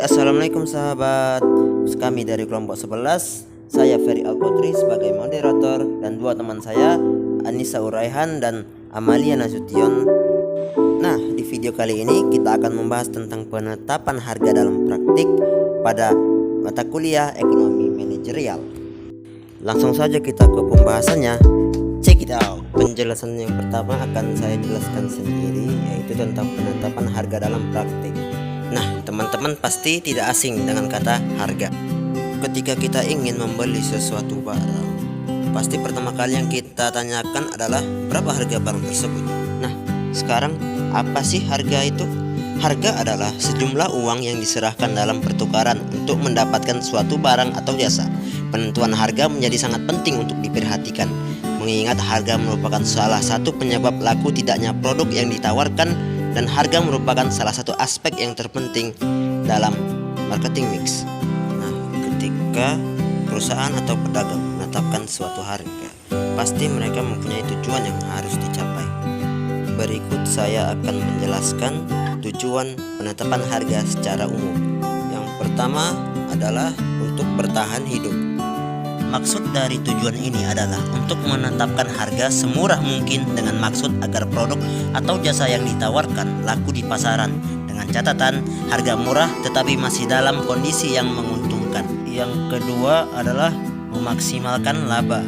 Assalamualaikum sahabat. Kami dari kelompok 11. Saya Ferry Alkotri sebagai moderator dan dua teman saya, Anissa Uraihan dan Amalia Nasution. Nah, di video kali ini kita akan membahas tentang penetapan harga dalam praktik pada mata kuliah ekonomi manajerial. Langsung saja kita ke pembahasannya. Check it out. Penjelasan yang pertama akan saya jelaskan sendiri, yaitu tentang penetapan harga dalam praktik. Nah, teman-teman pasti tidak asing dengan kata harga. Ketika kita ingin membeli sesuatu barang, pasti pertama kali yang kita tanyakan adalah berapa harga barang tersebut. Nah, sekarang apa sih harga itu? Harga adalah sejumlah uang yang diserahkan dalam pertukaran untuk mendapatkan suatu barang atau jasa. Penentuan harga menjadi sangat penting untuk diperhatikan, mengingat harga merupakan salah satu penyebab laku tidaknya produk yang ditawarkan, dan harga merupakan salah satu aspek yang terpenting dalam marketing mix. Nah, ketika perusahaan atau pedagang menetapkan suatu harga, pasti mereka mempunyai tujuan yang harus dicapai. Berikut saya akan menjelaskan tujuan penetapan harga secara umum. Yang pertama adalah untuk bertahan hidup. Maksud dari tujuan ini adalah untuk menetapkan harga semurah mungkin dengan maksud agar produk atau jasa yang ditawarkan laku di pasaran, dengan catatan harga murah tetapi masih dalam kondisi yang menguntungkan. Yang kedua adalah memaksimalkan laba.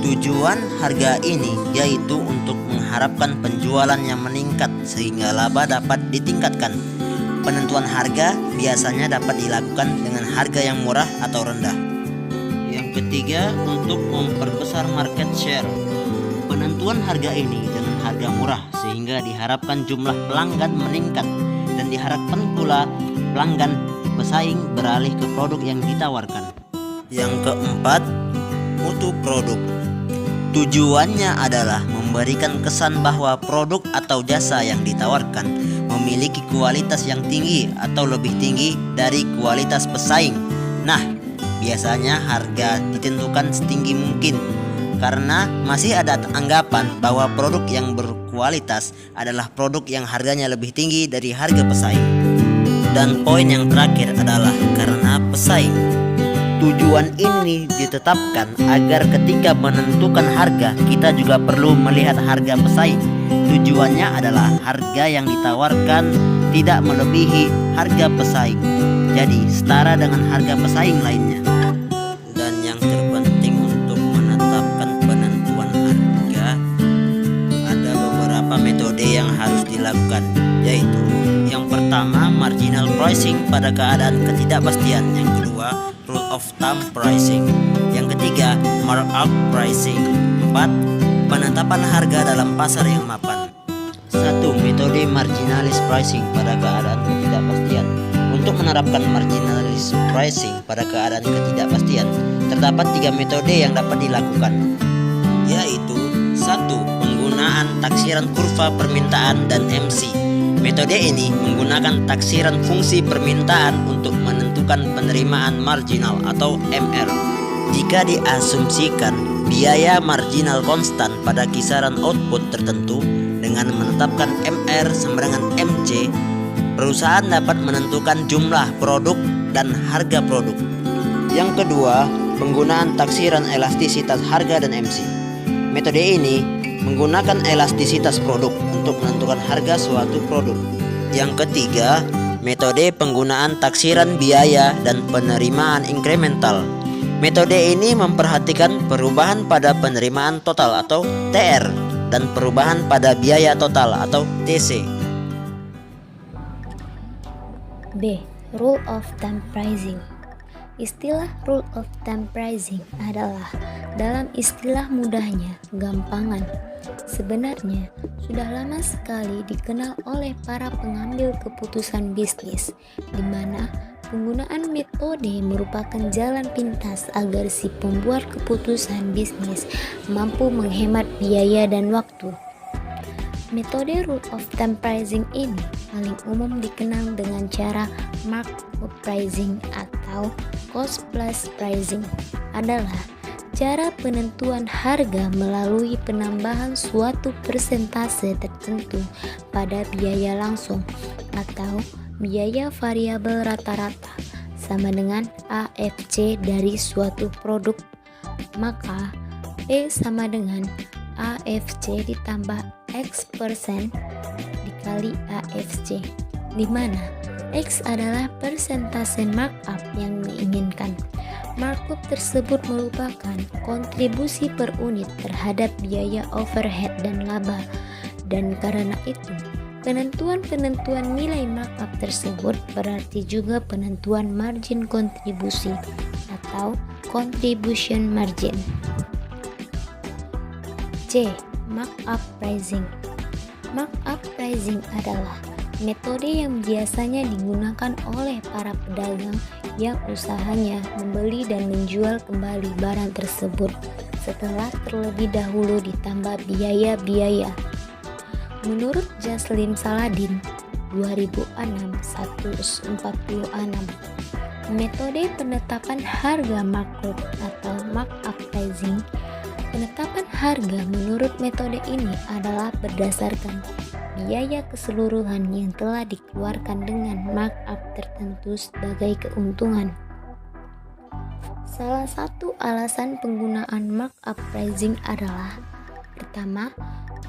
Tujuan harga ini yaitu untuk mengharapkan penjualan yang meningkat sehingga laba dapat ditingkatkan. Penentuan harga biasanya dapat dilakukan dengan harga yang murah atau rendah. Yang ketiga, untuk memperbesar market share. Penentuan harga ini dengan harga murah sehingga diharapkan jumlah pelanggan meningkat, dan diharapkan pula pelanggan pesaing beralih ke produk yang ditawarkan. Yang keempat, mutu produk. Tujuannya adalah memberikan kesan bahwa produk atau jasa yang ditawarkan memiliki kualitas yang tinggi atau lebih tinggi dari kualitas pesaing. Nah, biasanya harga ditentukan setinggi mungkin karena masih ada anggapan bahwa produk yang berkualitas adalah produk yang harganya lebih tinggi dari harga pesaing. Dan poin yang terakhir adalah karena pesaing. Tujuan ini ditetapkan agar ketika menentukan harga, kita juga perlu melihat harga pesaing. Tujuannya adalah harga yang ditawarkan tidak melebihi harga pesaing, jadi setara dengan harga pesaing lainnya. Dan yang terpenting untuk menetapkan penentuan harga, ada beberapa metode yang harus dilakukan, yaitu yang pertama marginal pricing pada keadaan ketidakpastian, yang kedua rule of thumb pricing, yang ketiga markup pricing, 4 penetapan harga dalam pasar yang mapan. 1. Metode marginalis pricing pada keadaan ketidakpastian. Untuk menerapkan marginalis pricing pada keadaan ketidakpastian, terdapat 3 metode yang dapat dilakukan, yaitu 1. Penggunaan taksiran kurva permintaan dan MC. Metode ini menggunakan taksiran fungsi permintaan untuk menentukan penerimaan marginal atau MR. Jika diasumsikan biaya marginal konstan pada kisaran output tertentu dengan menetapkan MR sama dengan MC, perusahaan dapat menentukan jumlah produk dan harga produk. Yang kedua, penggunaan taksiran elastisitas harga dan MC. Metode ini menggunakan elastisitas produk untuk menentukan harga suatu produk. Yang ketiga, metode penggunaan taksiran biaya dan penerimaan inkremental. Metode ini memperhatikan perubahan pada penerimaan total atau TR dan perubahan pada biaya total atau TC. B. Rule of thumb pricing. Istilah rule of thumb pricing adalah, dalam istilah mudahnya, gampangan. Sebenarnya sudah lama sekali dikenal oleh para pengambil keputusan bisnis, di mana penggunaan metode merupakan jalan pintas agar si pembuat keputusan bisnis mampu menghemat biaya dan waktu. Metode rule of thumb pricing ini paling umum dikenal dengan cara markup pricing atau cost plus pricing, adalah cara penentuan harga melalui penambahan suatu persentase tertentu pada biaya langsung atau biaya variabel rata-rata sama dengan AFC dari suatu produk, maka P sama dengan AFC ditambah X% dikali AFC, di mana X adalah persentase markup yang diinginkan. Markup tersebut merupakan kontribusi per unit terhadap biaya overhead dan laba, dan karena itu penentuan nilai markup tersebut berarti juga penentuan margin kontribusi atau contribution margin. C. Markup pricing. Markup pricing adalah metode yang biasanya digunakan oleh para pedagang yang usahanya membeli dan menjual kembali barang tersebut setelah terlebih dahulu ditambah biaya-biaya. Menurut Jaslim Saladin 2006-146, metode penetapan harga markup atau markup pricing. Penetapan harga menurut metode ini adalah berdasarkan biaya keseluruhan yang telah dikeluarkan dengan markup tertentu sebagai keuntungan. Salah satu alasan penggunaan markup pricing adalah: pertama,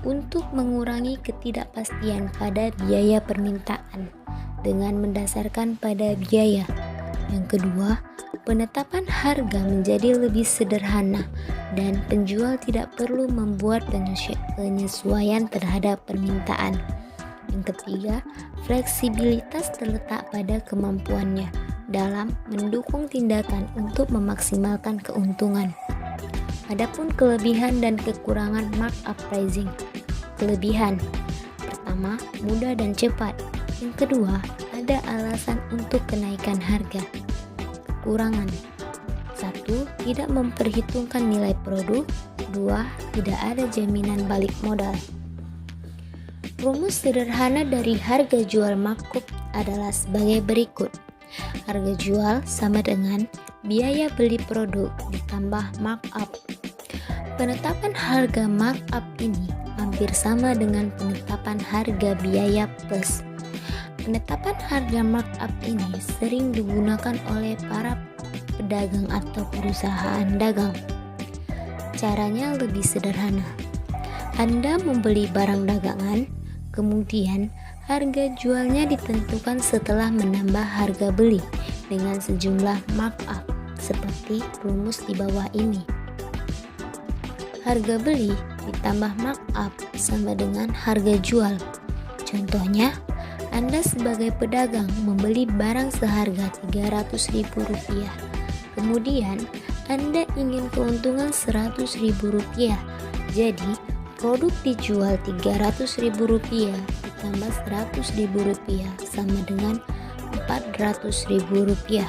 untuk mengurangi ketidakpastian pada biaya permintaan dengan mendasarkan pada biaya. Yang kedua, penetapan harga menjadi lebih sederhana dan penjual tidak perlu membuat penyesuaian terhadap permintaan. Yang ketiga, fleksibilitas terletak pada kemampuannya dalam mendukung tindakan untuk memaksimalkan keuntungan. Adapun kelebihan dan kekurangan markup pricing. Kelebihan: pertama, mudah dan cepat. Yang kedua, ada alasan untuk kenaikan harga. Kekurangan: 1. Tidak memperhitungkan nilai produk. 2. Tidak ada jaminan balik modal. Rumus sederhana dari harga jual markup adalah sebagai berikut. Harga jual sama dengan biaya beli produk ditambah markup. Penetapan harga markup ini hampir sama dengan penetapan harga biaya plus. Penetapan harga markup ini sering digunakan oleh para pedagang atau perusahaan dagang. Caranya lebih sederhana. Anda membeli barang dagangan, kemudian harga jualnya ditentukan setelah menambah harga beli dengan sejumlah markup seperti rumus di bawah ini. Harga beli ditambah markup sama dengan harga jual. Contohnya, Anda sebagai pedagang membeli barang seharga Rp300.000. Kemudian, Anda ingin keuntungan Rp100.000. Jadi, produk dijual Rp300.000 ditambah Rp100.000 sama dengan Rp400.000.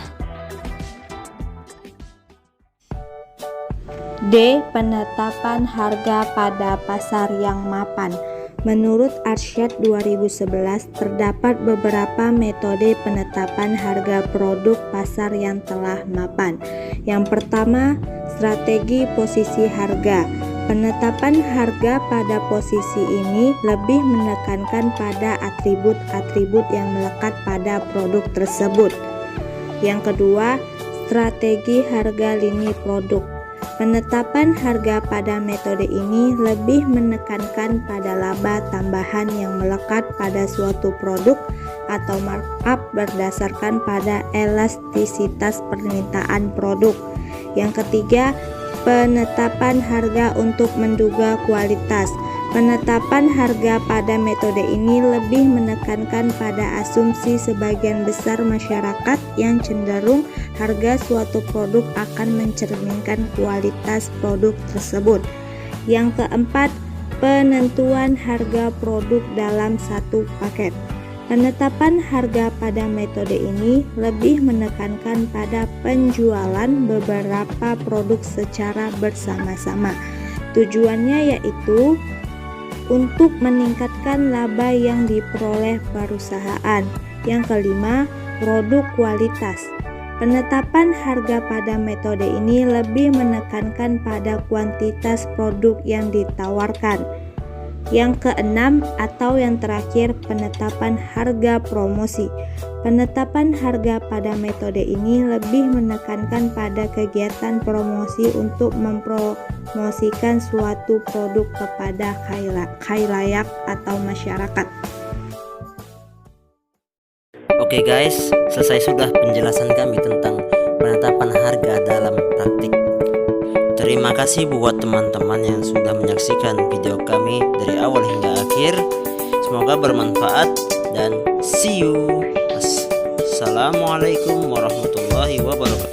D. Penetapan harga pada pasar yang mapan. Menurut Arsyad 2011, terdapat beberapa metode penetapan harga produk pasar yang telah mapan. Yang pertama, strategi posisi harga. Penetapan harga pada posisi ini lebih menekankan pada atribut-atribut yang melekat pada produk tersebut. Yang kedua, strategi harga lini produk. Penetapan harga pada metode ini lebih menekankan pada laba tambahan yang melekat pada suatu produk atau markup berdasarkan pada elastisitas permintaan produk. Yang ketiga, penetapan harga untuk menduga kualitas. Penetapan harga pada metode ini lebih menekankan pada asumsi sebagian besar masyarakat yang cenderung harga suatu produk akan mencerminkan kualitas produk tersebut. Yang keempat, penentuan harga produk dalam satu paket. Penetapan harga pada metode ini lebih menekankan pada penjualan beberapa produk secara bersama-sama. Tujuannya yaitu untuk meningkatkan laba yang diperoleh perusahaan. Yang kelima, produk kualitas. Penetapan harga pada metode ini lebih menekankan pada kuantitas produk yang ditawarkan. Yang keenam atau yang terakhir, penetapan harga promosi. Penetapan harga pada metode ini lebih menekankan pada kegiatan promosi untuk mempromosikan suatu produk kepada khalayak atau masyarakat. Oke guys, selesai sudah penjelasan kami tentang penetapan harga dalam praktik. Terima kasih buat teman-teman yang sudah menyaksikan video kami dari awal hingga akhir. Semoga bermanfaat dan see you. Assalamualaikum warahmatullahi wabarakatuh.